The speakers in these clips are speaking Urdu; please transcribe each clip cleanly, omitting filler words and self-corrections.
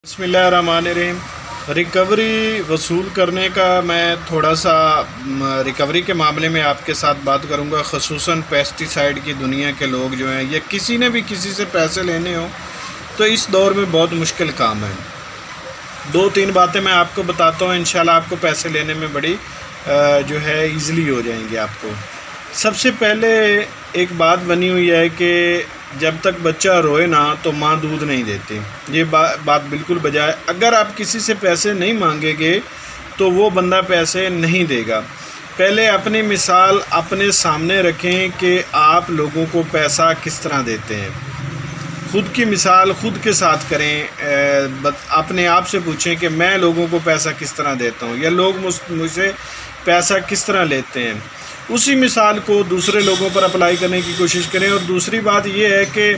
بسم اللہ الرحمن الرحیم۔ ریکوری وصول کرنے کا میں تھوڑا سا ریکوری کے معاملے میں آپ کے ساتھ بات کروں گا، خصوصاً پیسٹی سائیڈ کی دنیا کے لوگ جو ہیں یا کسی نے بھی کسی سے پیسے لینے ہوں تو اس دور میں بہت مشکل کام ہے۔ دو تین باتیں میں آپ کو بتاتا ہوں، انشاءاللہ آپ کو پیسے لینے میں بڑی جو ہے ایزلی ہو جائیں گے آپ کو۔ سب سے پہلے ایک بات بنی ہوئی ہے کہ جب تک بچہ روئے نا تو ماں دودھ نہیں دیتی، یہ بات بالکل بجائے۔ اگر آپ کسی سے پیسے نہیں مانگیں گے تو وہ بندہ پیسے نہیں دے گا۔ پہلے اپنی مثال اپنے سامنے رکھیں کہ آپ لوگوں کو پیسہ کس طرح دیتے ہیں، خود کی مثال خود کے ساتھ کریں۔ اپنے آپ سے پوچھیں کہ میں لوگوں کو پیسہ کس طرح دیتا ہوں یا لوگ مجھ سے پیسہ کس طرح لیتے ہیں، اسی مثال کو دوسرے لوگوں پر اپلائی کرنے کی کوشش کریں۔ اور دوسری بات یہ ہے کہ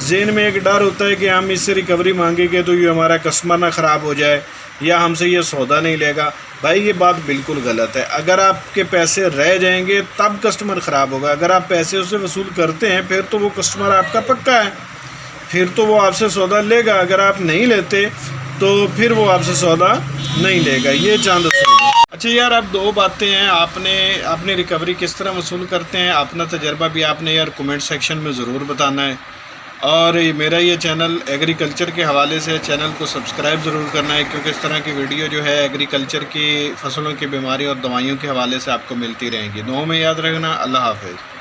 ذہن میں ایک ڈر ہوتا ہے کہ ہم اس سے ریکوری مانگیں گے تو یہ ہمارا کسٹمر نہ خراب ہو جائے یا ہم سے یہ سودا نہیں لے گا۔ بھائی یہ بات بالکل غلط ہے۔ اگر آپ کے پیسے رہ جائیں گے تب کسٹمر خراب ہوگا۔ اگر آپ پیسے اس سے وصول کرتے ہیں پھر تو وہ کسٹمر آپ کا پکا ہے، پھر تو وہ آپ سے سودا لے گا۔ اگر آپ نہیں لیتے تو پھر وہ آپ سے سودا نہیں لے گا۔ یہ چاند اصول ہے۔ اچھا یار، اب دو باتیں ہیں، آپ نے اپنی ریکوری کس طرح وصول کرتے ہیں، اپنا تجربہ بھی آپ نے یار کومنٹ سیکشن میں ضرور بتانا ہے۔ اور میرا یہ چینل ایگریکلچر کے حوالے سے چینل کو سبسکرائب ضرور کرنا ہے، کیونکہ اس طرح کی ویڈیو جو ہے ایگریکلچر کی فصلوں کی بیماری اور دوائیوں کے حوالے سے آپ کو ملتی رہیں گی۔ دعاؤں میں یاد رکھنا۔ اللہ حافظ۔